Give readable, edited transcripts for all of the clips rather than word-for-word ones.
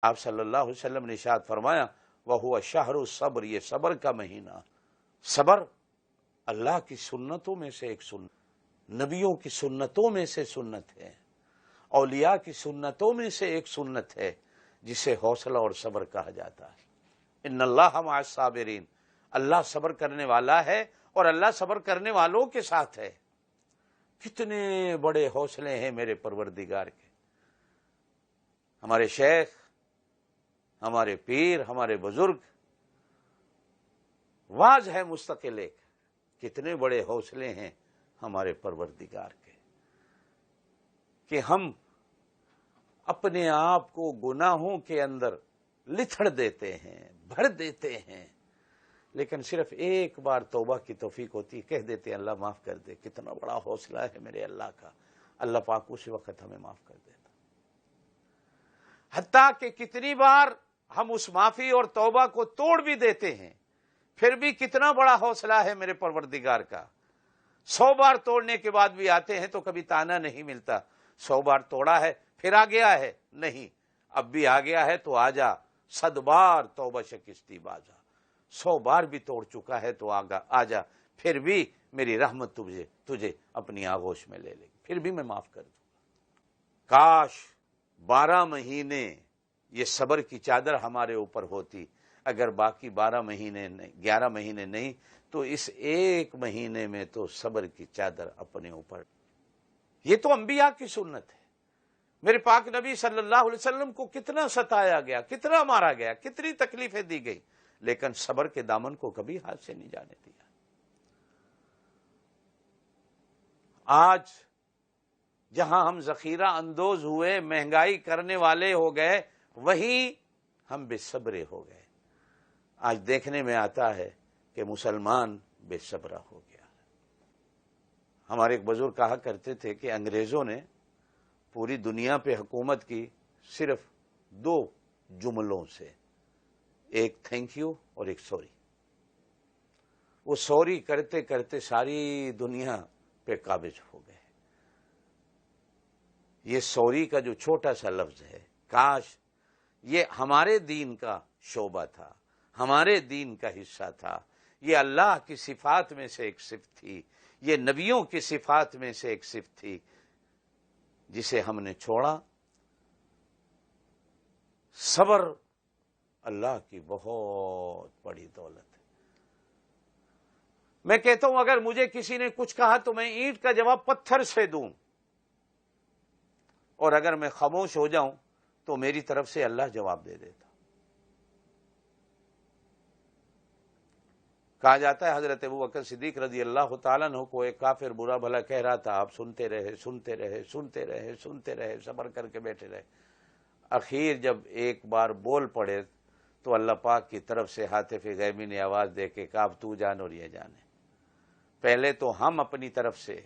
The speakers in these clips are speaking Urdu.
آپ صلی اللہ علیہ وسلم نے ارشاد فرمایا وَهُوَ شَهْرُ الصَّبْرِ، یہ صبر کا مہینہ۔ صبر اللہ کی سنتوں میں سے ایک سنت، نبیوں کی سنتوں میں سے سنت ہے، اولیاء کی سنتوں میں سے ایک سنت ہے، جسے حوصلہ اور صبر کہا جاتا ہے۔ ان اللہ مع الصابرین، اللہ صبر کرنے والا ہے اور اللہ صبر کرنے والوں کے ساتھ ہے۔ کتنے بڑے حوصلے ہیں میرے پروردگار کے۔ ہمارے شیخ، ہمارے پیر، ہمارے بزرگ واز ہے مستقل ایک، کتنے بڑے حوصلے ہیں ہمارے پروردگار کے، کہ ہم اپنے آپ کو گناہوں کے اندر لتھڑ دیتے ہیں، بھر دیتے ہیں، لیکن صرف ایک بار توبہ کی توفیق ہوتی، کہہ دیتے ہیں اللہ معاف کر دے۔ کتنا بڑا حوصلہ ہے میرے اللہ کا، اللہ پاک اسی وقت ہمیں معاف کر دیتا۔ حتیٰ کہ کتنی بار ہم اس معافی اور توبہ کو توڑ بھی دیتے ہیں، پھر بھی کتنا بڑا حوصلہ ہے میرے پروردگار کا۔ 100 بار توڑنے کے بعد بھی آتے ہیں تو کبھی تانا نہیں ملتا، 100 بار توڑا ہے پھر آ گیا ہے، نہیں، اب بھی آ گیا ہے تو آ جا، 100 بار توبہ شکستی بازا، 100 بار بھی توڑ چکا ہے تو آ جا، پھر بھی میری رحمت تجھے اپنی آغوش میں لے لے گی، پھر بھی میں معاف کر دوں۔ کاش 12 مہینے یہ صبر کی چادر ہمارے اوپر ہوتی، اگر باقی 11 مہینے نہیں تو اس ایک مہینے میں تو صبر کی چادر اپنے اوپر۔ یہ تو انبیاء کی سنت ہے۔ میرے پاک نبی صلی اللہ علیہ وسلم کو کتنا ستایا گیا، کتنا مارا گیا، کتنی تکلیفیں دی گئی، لیکن صبر کے دامن کو کبھی ہاتھ سے نہیں جانے دیا۔ آج جہاں ہم ذخیرہ اندوز ہوئے، مہنگائی کرنے والے ہو گئے، وہیں ہم بے صبرے ہو گئے۔ آج دیکھنے میں آتا ہے کہ مسلمان بے صبرہ ہو گیا۔ ہمارے ایک بزرگ کہا کرتے تھے کہ انگریزوں نے پوری دنیا پہ حکومت کی صرف 2 جملوں سے، ایک تھینک یو اور ایک سوری۔ وہ سوری کرتے کرتے ساری دنیا پہ قابض ہو گئے۔ یہ سوری کا جو چھوٹا سا لفظ ہے، کاش یہ ہمارے دین کا شعبہ تھا، ہمارے دین کا حصہ تھا، یہ اللہ کی صفات میں سے ایک صفت تھی، یہ نبیوں کی صفات میں سے ایک صفت تھی، جسے ہم نے چھوڑا۔ صبر اللہ کی بہت بڑی دولت ہے۔ میں کہتا ہوں اگر مجھے کسی نے کچھ کہا تو میں اینٹ کا جواب پتھر سے دوں، اور اگر میں خاموش ہو جاؤں تو میری طرف سے اللہ جواب دے دیتا۔ کہا جاتا ہے حضرت ابوبکر صدیق رضی اللہ تعالیٰ عنہ کو ایک کافر برا بھلا کہہ رہا تھا، آپ سنتے رہے، صبر کر کے بیٹھے رہے۔ اخیر جب ایک بار بول پڑے تو اللہ پاک کی طرف سے ہاتف غیبی نے آواز دے کے کہا اب تو جان اور یہ جانے۔ پہلے تو ہم اپنی طرف سے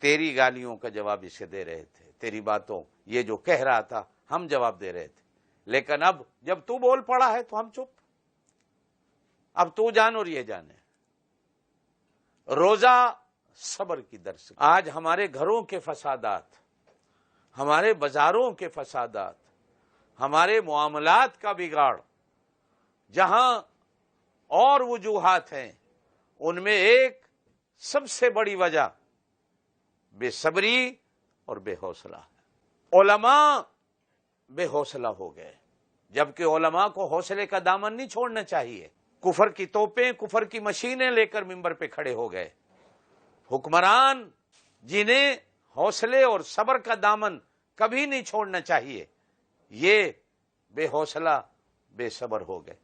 تیری گالیوں کا جواب اسے دے رہے تھے، تیری باتوں، یہ جو کہہ رہا تھا ہم جواب دے رہے تھے، لیکن اب جب تو بول پڑا ہے تو ہم چپ، اب تو جان اور یہ جانے۔ روزہ صبر کی درس۔ آج ہمارے گھروں کے فسادات، ہمارے بازاروں کے فسادات، ہمارے معاملات کا بگاڑ، جہاں اور وجوہات ہیں، ان میں ایک سب سے بڑی وجہ بے صبری اور بے حوصلہ ہے۔ علماء بے حوصلہ ہو گئے، جبکہ علماء کو حوصلے کا دامن نہیں چھوڑنا چاہیے۔ کفر کی توپیں، کفر کی مشینیں لے کر ممبر پہ کھڑے ہو گئے۔ حکمران جنہیں حوصلے اور صبر کا دامن کبھی نہیں چھوڑنا چاہیے، یہ بے حوصلہ بے صبر ہو گئے۔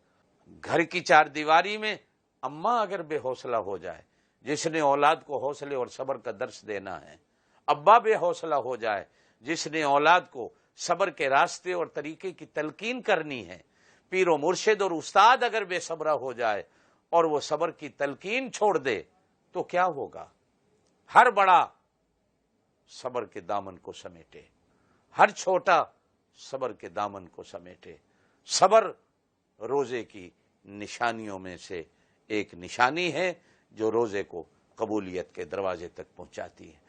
گھر کی 4 دیواری میں اماں اگر بے حوصلہ ہو جائے، جس نے اولاد کو حوصلے اور صبر کا درس دینا ہے، ابا بے حوصلہ ہو جائے جس نے اولاد کو صبر کے راستے اور طریقے کی تلقین کرنی ہے، پیر و مرشد اور استاد اگر بے صبرہ ہو جائے اور وہ صبر کی تلقین چھوڑ دے تو کیا ہوگا؟ ہر بڑا صبر کے دامن کو سمیٹے، ہر چھوٹا صبر کے دامن کو سمیٹے۔ صبر روزے کی نشانیوں میں سے ایک نشانی ہے جو روزے کو قبولیت کے دروازے تک پہنچاتی ہے۔